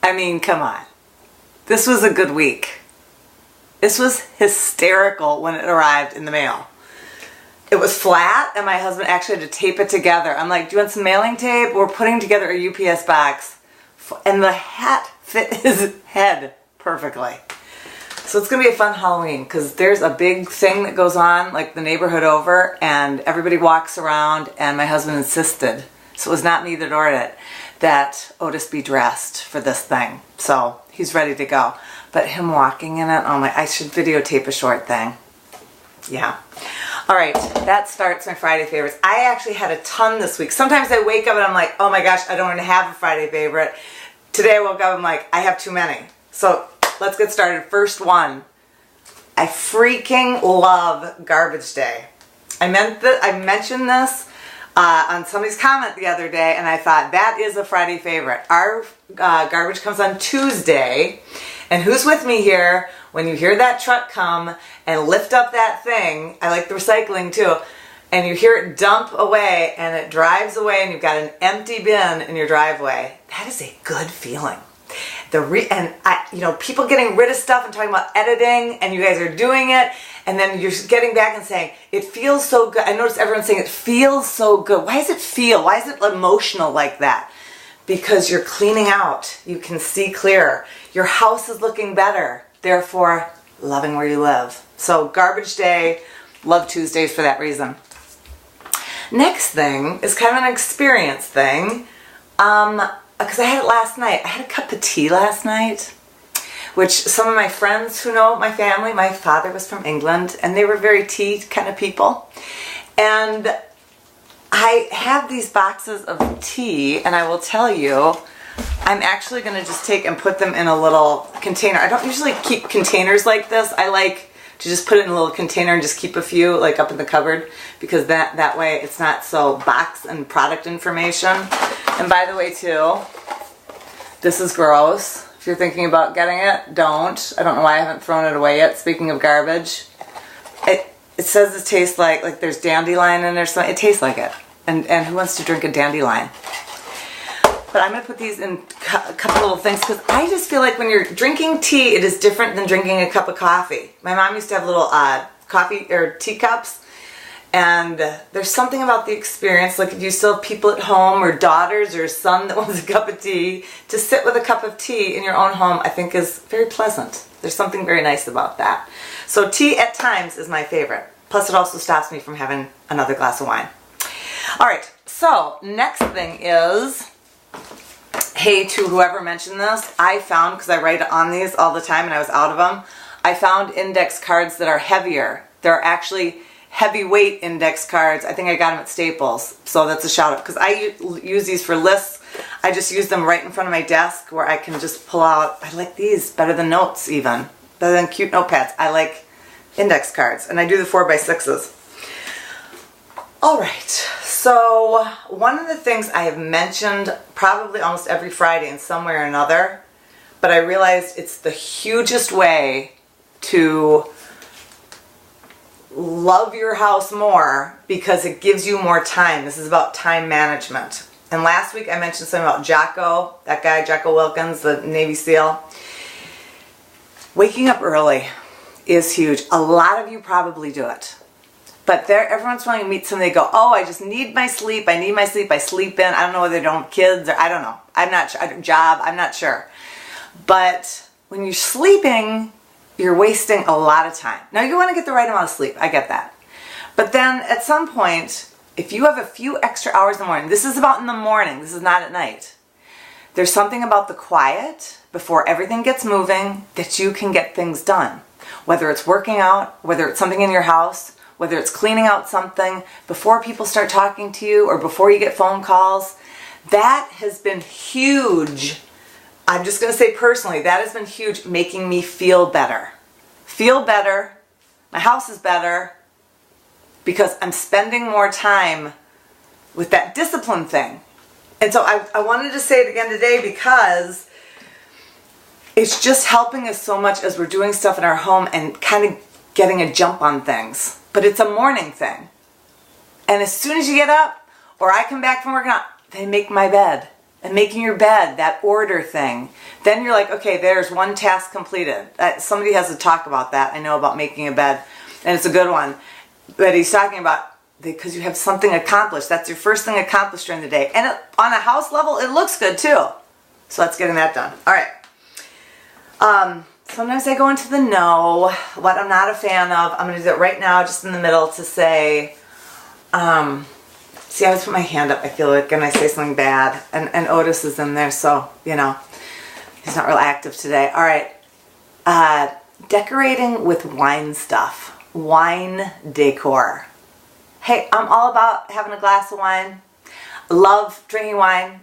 I mean, come on. This was a good week. This was hysterical when it arrived in the mail. It was flat, and my husband actually had to tape it together. I'm like, do you want some mailing tape? We're putting together a UPS box. And the hat fit his head perfectly. So it's going to be a fun Halloween because there's a big thing that goes on, like the neighborhood over, and everybody walks around, and my husband insisted, so it was not me that ordered it, that Otis be dressed for this thing. So he's ready to go. But him walking in it, oh my, I should videotape a short thing. Yeah. All right, that starts my Friday favorites. I actually had a ton this week. Sometimes I wake up and I'm like, oh my gosh, I don't want to have a Friday favorite. Today I woke up and I'm like, I have too many. So let's get started. First one, I freaking love Garbage Day. I mentioned this on somebody's comment the other day, and I thought that is a Friday favorite. Our garbage comes on Tuesday, and who's with me here? When you hear that truck come and lift up that thing, I like the recycling too, and you hear it dump away and it drives away and you've got an empty bin in your driveway, that is a good feeling. People getting rid of stuff and talking about editing, and you guys are doing it, and then you're getting back and saying, it feels so good. I notice everyone saying it feels so good. Why does it feel? Why is it emotional like that? Because you're cleaning out. You can see clearer. Your house is looking better. Therefore, loving where you live. So Garbage Day, love Tuesdays for that reason. Next thing is kind of an experience thing. Because I had it last night. I had a cup of tea last night, which some of my friends who know my family, my father was from England, and they were very tea kind of people. And I have these boxes of tea, and I will tell you, I'm actually going to just take and put them in a little container. I don't usually keep containers like this. I like to just put it in a little container and just keep a few like up in the cupboard, because that way it's not so box and product information. And by the way too, this is gross. If you're thinking about getting it, don't. I don't know why I haven't thrown it away yet. Speaking of garbage, it says it tastes like there's dandelion in there. Something. It tastes like it. And who wants to drink a dandelion? But I'm going to put these in a couple little things, because I just feel like when you're drinking tea, it is different than drinking a cup of coffee. My mom used to have little coffee or teacups, and there's something about the experience, like if you still have people at home or daughters or a son that wants a cup of tea, to sit with a cup of tea in your own home, I think is very pleasant. There's something very nice about that. So tea at times is my favorite. Plus it also stops me from having another glass of wine. All right, so next thing is, hey, to whoever mentioned this, I found, because I write on these all the time and I was out of them, I found index cards that are heavier. They're actually heavyweight index cards. I think I got them at Staples, so that's a shout out, because I use these for lists. I just use them right in front of my desk where I can just pull out. I like these better than notes, even better than cute notepads. I like index cards, and I do the 4x6s. All right, so one of the things I have mentioned probably almost every Friday in some way or another, but I realized it's the hugest way to love your house more, because it gives you more time. This is about time management. And last week I mentioned something about Jocko, that guy, Jocko Wilkins, the Navy SEAL. Waking up early is huge. A lot of you probably do it. But every once in a while you meet somebody, they go, oh, I just need my sleep. I need my sleep. I sleep in. I don't know whether they don't have kids, or I don't know. I'm not sure. Job, I'm not sure. But when you're sleeping, you're wasting a lot of time. Now, you want to get the right amount of sleep. I get that. But then at some point, if you have a few extra hours in the morning, this is about in the morning. This is not at night. There's something about the quiet before everything gets moving that you can get things done. Whether it's working out, whether it's something in your house, whether it's cleaning out something, before people start talking to you or before you get phone calls. That has been huge. I'm just going to say personally, that has been huge, making me feel better. Feel better. My house is better because I'm spending more time with that discipline thing. And so I wanted to say it again today, because it's just helping us so much as we're doing stuff in our home and kind of getting a jump on things. But it's a morning thing. And as soon as you get up, or I come back from working out, they make my bed. and making your bed, that order thing. Then you're like, okay, there's one task completed. Somebody has to talk about that. I know about making a bed, and it's a good one. But he's talking about because you have something accomplished. That's your first thing accomplished during the day. And on a house level, it looks good too. So that's getting that done. All right. Sometimes I go into the no, what I'm not a fan of. I'm going to do it right now, just in the middle, to say, see, I always put my hand up. I feel like, and I say something bad. And Otis is in there, so, you know, he's not real active today. All right. Decorating with wine stuff. Wine decor. Hey, I'm all about having a glass of wine. Love drinking wine.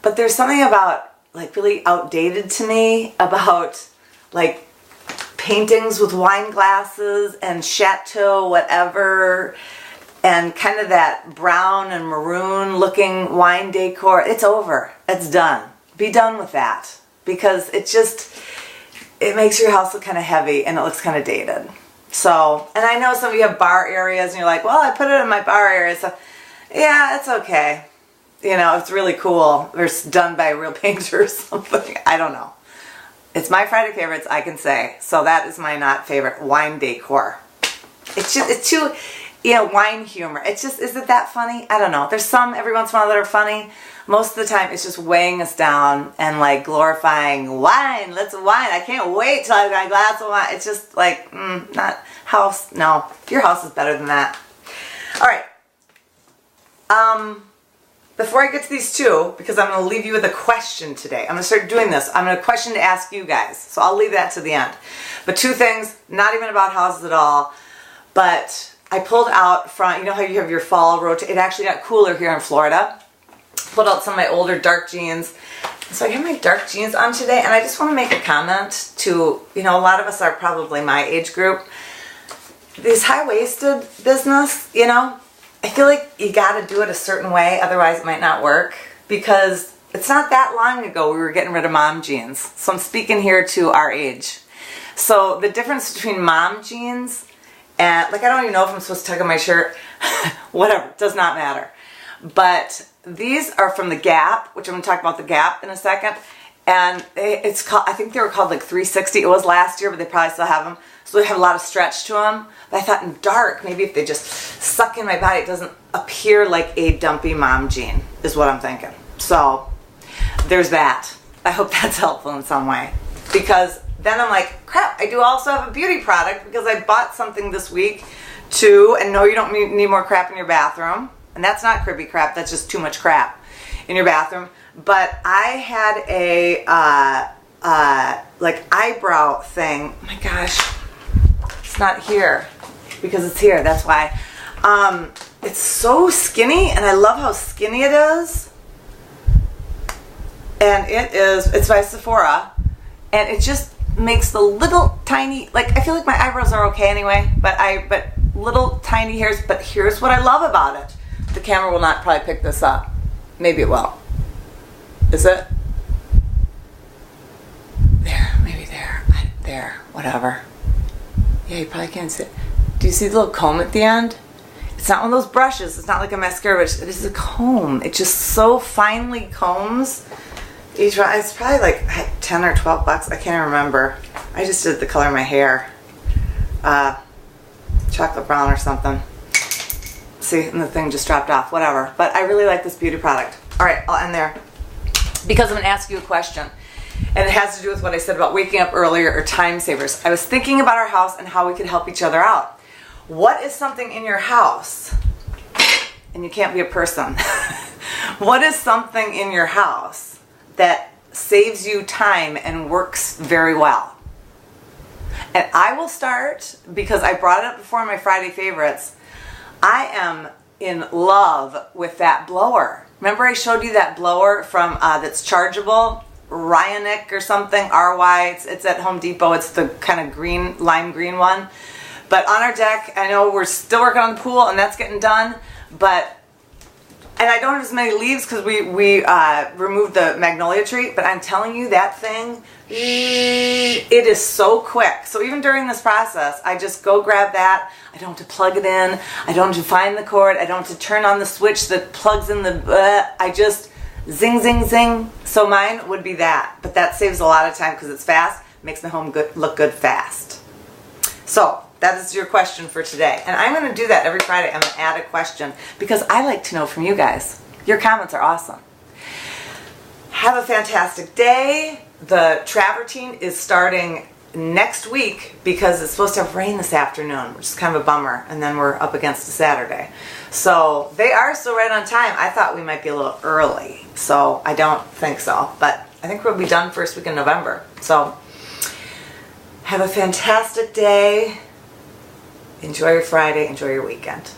But there's something about, like, really outdated to me about, like, paintings with wine glasses and chateau whatever and kind of that brown and maroon looking wine decor. It's over. It's done. Be done with that, because it makes your house look kind of heavy and it looks kind of dated. So, and I know some of you have bar areas and you're like, well, I put it in my bar area. So, yeah, it's okay. You know, it's really cool. Or it's done by a real painter or something. I don't know. It's my Friday favorites, I can say. So that is my not favorite, wine decor. It's too, you know, wine humor. It's just, is it that funny? I don't know. There's some every once in a while that are funny. Most of the time, it's just weighing us down and like glorifying wine. Let's wine. I can't wait till I've got a glass of wine. It's just like, not house. No, your house is better than that. All right. Before I get to these two, because I'm going to leave you with a question today. I'm going to start doing this. I'm going to question to ask you guys. So I'll leave that to the end. But two things, not even about houses at all. But I pulled out from, you know how you have your fall rotate. It actually got cooler here in Florida. Pulled out some of my older dark jeans. So I have my dark jeans on today, and I just want to make a comment to, you know, a lot of us are probably my age group. These high-waisted business, you know, I feel like you got to do it a certain way, otherwise it might not work, because it's not that long ago we were getting rid of mom jeans. So I'm speaking here to our age. So the difference between mom jeans and, like, I don't even know if I'm supposed to tug on my shirt. Whatever, does not matter. But these are from the Gap, which I'm going to talk about the Gap in a second. And it's called, I think they were called like 360. It was last year, but they probably still have them. So they have a lot of stretch to them. But I thought in dark, maybe if they just suck in my body, it doesn't appear like a dumpy mom jean, is what I'm thinking. So there's that. I hope that's helpful in some way. Because then I'm like, crap, I do also have a beauty product because I bought something this week too. And no, you don't need more crap in your bathroom. And that's not cribby crap, that's just too much crap in your bathroom. But I had a like eyebrow thing. Oh my gosh, it's not here because it's here, that's why. It's so skinny, and I love how skinny it is. And it's by Sephora, and it just makes the little tiny, like, I feel like my eyebrows are okay anyway, but little tiny hairs. But here's what I love about it. The camera will not probably pick this up. Maybe it will. Is it? There, maybe there. There, whatever. Yeah, you probably can't see it. Do you see the little comb at the end? It's not one of those brushes. It's not like a mascara, but it is a comb. It just so finely combs each one. It's probably like 10 or 12 bucks. I can't remember. I just did the color of my hair. Chocolate brown or something. See, and the thing just dropped off. Whatever. But I really like this beauty product. All right, I'll end there. Because I'm going to ask you a question. And it has to do with what I said about waking up earlier or time savers. I was thinking about our house and how we could help each other out. What is something in your house? And you can't be a person. What is something in your house that saves you time and works very well? And I will start, because I brought it up before in my Friday favorites. I am in love with that blower. Remember I showed you that blower from that's chargeable, Ryanick or something, RY. It's at Home Depot. It's the kind of green, lime green one. But on our deck, I know we're still working on the pool, and that's getting done. And I don't have as many leaves because we removed the magnolia tree. But I'm telling you, that thing, it is so quick. So even during this process, I just go grab that. I don't have to plug it in. I don't have to find the cord. I don't have to turn on the switch that plugs in the. Zing, zing, zing. So mine would be that, but that saves a lot of time because it's fast, makes my home look good fast. So that is your question for today. And I'm going to do that every Friday. I'm going to add a question because I like to know from you guys. Your comments are awesome. Have a fantastic day. The travertine is starting next week because it's supposed to have rain this afternoon, which is kind of a bummer. And then we're up against a Saturday. So they are still right on time. I thought we might be a little early. So I don't think so. But I think we'll be done first week in November. So have a fantastic day. Enjoy your Friday. Enjoy your weekend.